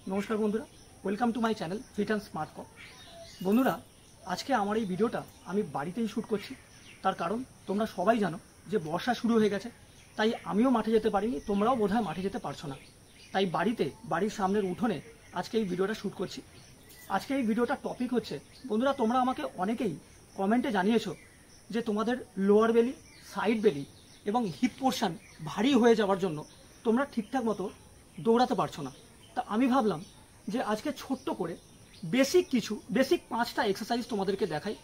नमस्कार बंधुरा welcome to my channel fit and smart cup. बंधुरा आज के आमार भिडियोटा आमी बाड़ीतेई शुट करछि। तार कारण तोमरा सबाई जानो जे बर्षा शुरू हो गेछे, ताई आमिओ माठे जेते पारिनि, तोमराओ बोधहय माठे जेते पारछो ना। ताई बाड़ीते बाड़ीर सामनेर उठोने आजके एई भिडियोटा शुट करछि। आजके एई भिडियोटार टपिक होच्छे बंधुरा तोमरा आमाके अनेकेई कमेंटे जानिয়েছো जे तोमादेर लोअर बेली, साइड बेली एबं हिप पोर्शन भारी हो जाওয়ার জন্য তোমরা ঠিকঠাক মতো দৌড়াতে পারছো না। তা আমি ভাবলাম যে আজকে ছোট্ট করে বেসিক 5টা এক্সারসাইজ তোমাদেরকে দেখাই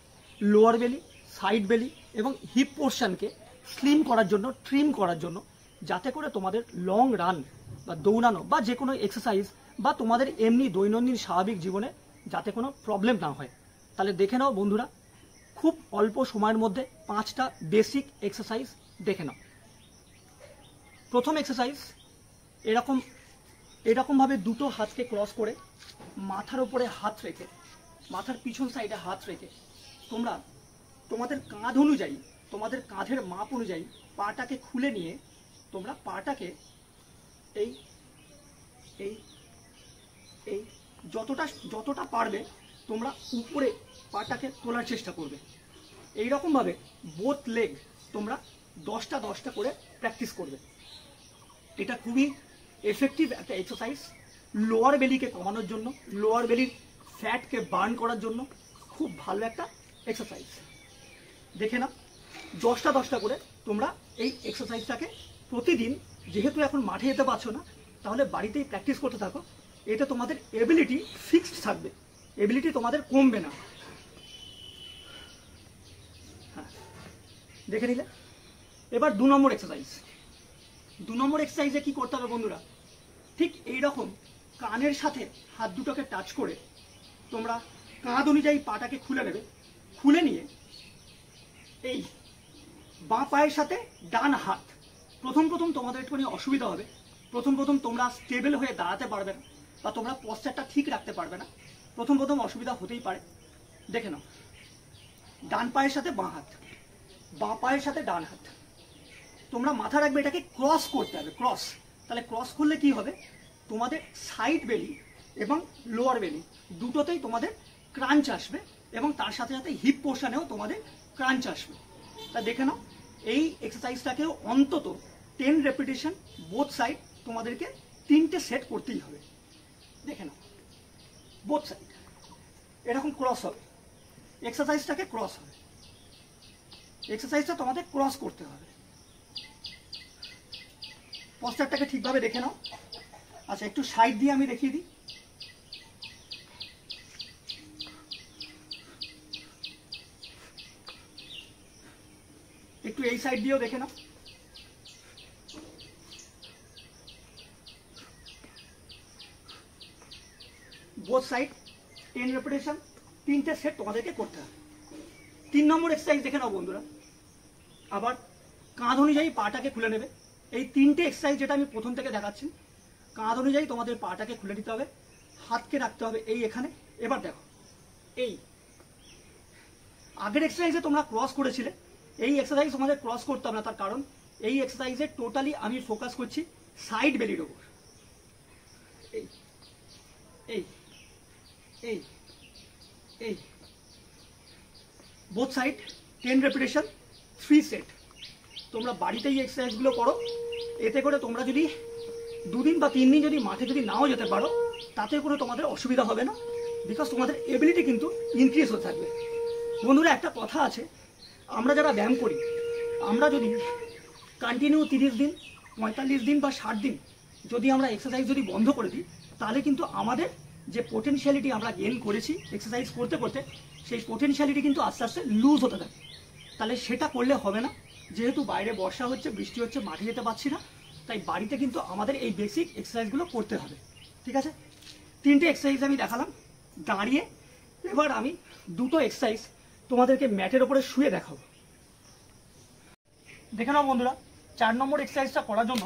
লোয়ার বেলি, সাইড বেলি এবং হিপ পোর্শনকে স্লিম করার জন্য, ট্রিম করার জন্য, যাতে করে তোমাদের লং রান বা দৌড়ানো বা যে কোনো এক্সারসাইজ বা তোমাদের এমনি দৈনন্দিন স্বাভাবিক জীবনে যাতে কোনো প্রবলেম না হয়। তাহলে দেখে নাও বন্ধুরা, খুব অল্প সময়ের মধ্যে 5টা বেসিক এক্সারসাইজ দেখে নাও। প্রথম এক্সারসাইজ এরকম ভাবে দুটো হাতকে ক্রস করে মাথার উপরে হাত রেখে, মাথার পিছন সাইডে হাত রেখে তোমরা তোমাদের কাঁধ অনুযায়ী, তোমাদের কাঁধের মাপ অনুযায়ী পাটাকে খুলে নিয়ে তোমরা পাটাকে এই এই এই যতটা পারবে তোমরা উপরে পাটাকে তোলার চেষ্টা করবে। এই রকম ভাবে বোথ লেগ তোমরা 10টা করে প্র্যাকটিস করবে। এটা খুবই এফেক্টিভ একটা এক্সারসাইজ লোয়ার বেলিকে কমানোর জন্য, লোয়ার বেলির ফ্যাটকে বার্ন করার জন্য খুব ভালো একটা এক্সারসাইজ। দেখে না 10টা করে তোমরা এই এক্সারসাইজটাকে প্রতিদিন, যেহেতু এখন মাঠে যেতে পারছো না তাহলে বাড়িতেই প্র্যাকটিস করতে থাকো। এতে তোমাদের এবিলিটি ফিক্সড থাকবে, এবিলিটি তোমাদের কমবে না। হ্যাঁ, দেখে নিলে। এবার 2 নম্বর এক্সারসাইজ। 2 নম্বর এক্সারসাইজে কি করতে হবে বন্ধুরা, ঠিক এই রকম কানের সাথে হাত দুটোকে টাচ করে তোমরা কাঁধ অনুযায়ী পাটাকে খুলে নেবে। খুলে নিয়ে এই বাঁ পায়ের সাথে ডান হাত, প্রথম তোমাদের একটুখানি অসুবিধা হবে। প্রথম তোমরা স্টেবল হয়ে দাঁড়াতে পারবে না বা তোমরা পশ্চারটা ঠিক রাখতে পারবে না। প্রথম অসুবিধা হতেই পারে। দেখে নাও, ডান পায়ের সাথে বাঁ হাত, বাঁ পায়ের সাথে ডান হাত। তোমরা মাথা রাখবে এটাকে ক্রস করতে হবে, ক্রস। তাহলে ক্রস করলে কি হবে, তোমাদের সাইড বেলি এবং লোয়ার বেলি দুটোতেই তোমাদের ক্রাঞ্চ আসবে এবং তার সাথে সাথে হিপ পোর্শনেও তোমাদের ক্রাঞ্চ আসবে। তা দেখে নাও, এই এক্সারসাইজটাকেও অন্তত 10 রেপিটেশন বোথ সাইড তোমাদেরকে 3টে সেট করতেই হবে। দেখে নাও, বোথ সাইড এরকম ক্রস হবে, এক্সারসাইজটাকে ক্রস হবে, এক্সারসাইজটা তোমাদের ক্রস করতে হবে। পশ্চারটাকে ঠিকভাবে দেখে নাও। আচ্ছা, একটু সাইড দিয়ে আমি দেখিয়ে দিই। একটু এই সাইড দিয়েও দেখে নাও। বোথ সাইড 10 রেপিটেশন, 3টে সেট তোমাদেরকে করতে হবে। 3 নম্বর এক্সারসাইজ দেখে নাও বন্ধুরা। আবার কাঁধ অনুযায়ী পাটাকে খুলে নেবে। এই 3টে এক্সারসাইজ যেটা আমি প্রথম থেকে দেখাচ্ছি, কাঁধ অনুযায়ী তোমাদের পাটাকে খুলে নিতে হবে, হাতকে রাখতে হবে এই এখানে। এবার দেখো, এই আগের এক্সারসাইজে তোমরা ক্রস করেছিলে, এই এক্সারসাইজ তোমাদের ক্রস করতে হবে না। তার কারণ এই এক্সারসাইজে টোটালি আমি ফোকাস করছি সাইড বেলির ওপর। এই এই এই এই বোথ সাইড 10 রেপিটেশন, 3 সেট। তোমরা বাড়িতে এই এক্সারসাইজগুলো করো। এতে করে তোমরা যদি 2 দিন বা 3 দিন যদি মাঠে যদি নাও যেতে পারো, তাতে কোনো তোমাদের অসুবিধা হবে না, বিকজ তোমাদের এবিলিটি কিন্তু ইনক্রিজ হতে থাকবে। বন্ধুরা, একটা কথা আছে, আমরা যারা ব্যায়াম করি, আমরা যদি কন্টিনিউ 30 দিন, 45 দিন বা 60 দিন যদি আমরা এক্সারসাইজ যদি বন্ধ করে দিই, তাহলে কিন্তু আমাদের যে পোটেনশিয়ালিটি আমরা গেইন করেছি এক্সারসাইজ করতে করতে, সেই পোটেনশিয়ালিটি কিন্তু আস্তে আস্তে লুজ হতে থাকে। তাহলে সেটা করলে হবে না। যেহেতু বাইরে বর্ষা হচ্ছে, বৃষ্টি হচ্ছে, মাঠে যেতে পারছি না, তাই বাড়িতে কিন্তু আমাদের এই বেসিক এক্সারসাইজগুলো করতে হবে। ঠিক আছে, 3টে এক্সারসাইজ আমি দেখালাম দাঁড়িয়ে। এবার আমি 2টো এক্সারসাইজ তোমাদেরকে ম্যাটের ওপরে শুয়ে দেখাবো। দেখে নাও বন্ধুরা, 4 নম্বর এক্সারসাইজটা করার জন্য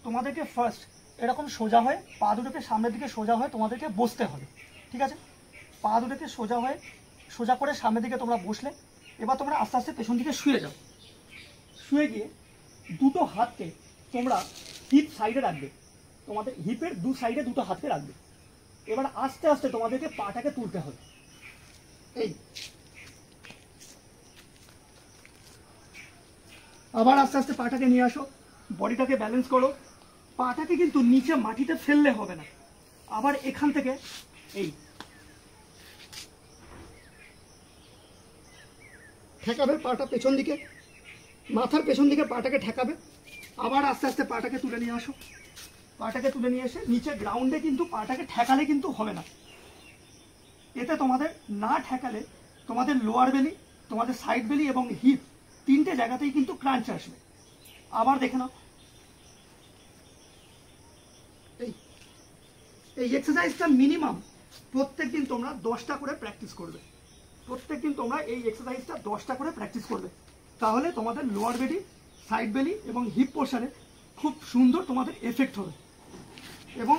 তোমাদেরকে ফার্স্ট এরকম সোজা হয়ে, পা দুটোকে সামনের দিকে সোজা হয়ে তোমাদেরকে বসতে হবে। ঠিক আছে, পা দুটোকে সোজা করে সামনের দিকে তোমরা বসলে, এবার তোমরা আস্তে আস্তে পেছন দিকে শুয়ে যাও। শুয়ে গিয়ে দুটো হাতকে তোমরা হিপ সাইডে রাখবে, তোমাদের হিপের 2 সাইডে দুটো হাতকে রাখবে। এবার আস্তে আস্তে তোমাদেরকে পাটাকে তুলতে হবে। এই আবার আস্তে আস্তে পাটাকে নিয়ে আসো, বডিটাকে ব্যালেন্স করো। পাটাকে কিন্তু নিচে মাটিতে ফেললে হবে না, আবার এখান থেকে এই ঠেকাবে পাটা পেছন দিকে, মাথার পেছন দিকে পাটাকে ঠেকাবে। আবার আস্তে আস্তে পাটাকে তুলে নিয়ে আসো, পাটাকে তুলে নিয়ে এসে নিচে গ্রাউন্ডে কিন্তু পাটাকে ঠেকালে কিন্তু হবে না। এতে তোমাদের না ঠেকালে তোমাদের লোয়ার বেলি, তোমাদের সাইড বেলি এবং হিপ তিনটে জায়গাতেই কিন্তু ক্রাঞ্চ আসবে। আবার দেখে নাও, এই এক্সারসাইজটা মিনিমাম প্রত্যেকদিন তোমরা 10টা করে প্র্যাকটিস করবে। প্রত্যেকদিন তোমরা এই এক্সারসাইজটা 10টা করে প্র্যাকটিস করবে, তাহলে তোমাদের লোয়ার বেলি, সাইড বেলি এবং হিপ পোর্শনে খুব সুন্দর তোমাদের এফেক্ট হবে। এবং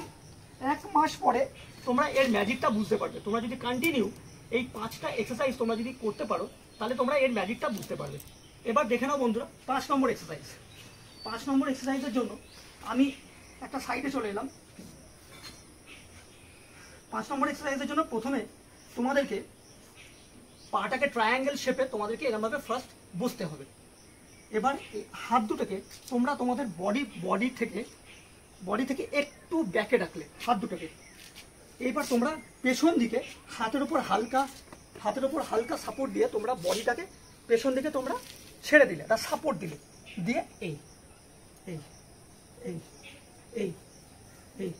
1 মাস পরে তোমরা এর ম্যাজিকটা বুঝতে পারবে। তোমরা যদি কন্টিনিউ এই 5টা এক্সারসাইজ তোমরা যদি করতে পারো, তাহলে তোমরা এর ম্যাজিকটা বুঝতে পারবে। এবার দেখে নাও বন্ধুরা 5 নম্বর এক্সারসাইজ। 5 নম্বর এক্সারসাইজের জন্য আমি একটা সাইডে চলে এলাম। 5 নম্বর এক্সারসাইজের জন্য প্রথমে তোমাদেরকে পাটাকে ট্রায়াঙ্গেল শেপে তোমাদেরকে এরকমভাবে ফার্স্ট বসতে হবে। এবার হাত দুটোকে তোমরা তোমাদের বডি থেকে একটু ব্যাকে রাখলে হাত দুটোকে। এইবার তোমরা পেছন দিকে হাতের উপর হালকা সাপোর্ট দিয়ে তোমরা বডিটাকে পেছন দিকে তোমরা ছেড়ে দিলে, একটা সাপোর্ট দিলে, দিয়ে এই এই এই এই এই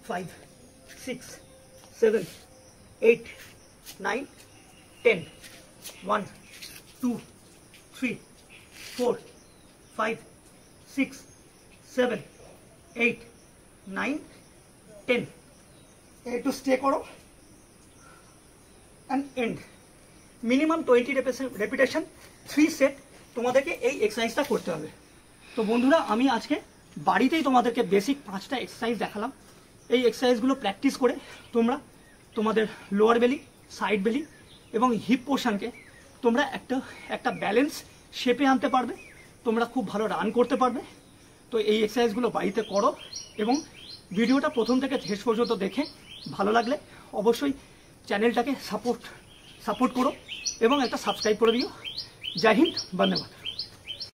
5 6 7 8 9 10 1 2 3 4 5 6 7 8 9 10। একটু স্টে করো and end. Minimum 20 repetition, 3 set তোমাদেরকে এই এক্সারসাইজটা করতে হবে। তো বন্ধুরা, আমি আজকে বাড়িতেই তোমাদেরকে বেসিক 5টা এক্সারসাইজ দেখালাম। এই এক্সারসাইজগুলো প্র্যাকটিস করে তোমরা তোমাদের লোয়ার বেলি, সাইড বেলি এবং হিপ পোর্শনকে তোমরা একটা ব্যালেন্স শেপে আনতে পারবে। তোমরা খুব ভালো রান করতে পারবে। তো এই এক্সারসাইজগুলো বাড়িতে করো এবং ভিডিওটা প্রথম থেকে শেষ পর্যন্ত দেখে ভালো লাগলে অবশ্যই চ্যানেলটাকে সাপোর্ট করো এবং একটা সাবস্ক্রাইব করে দিও। জয় হিন্দ, বন্দে মাতরম।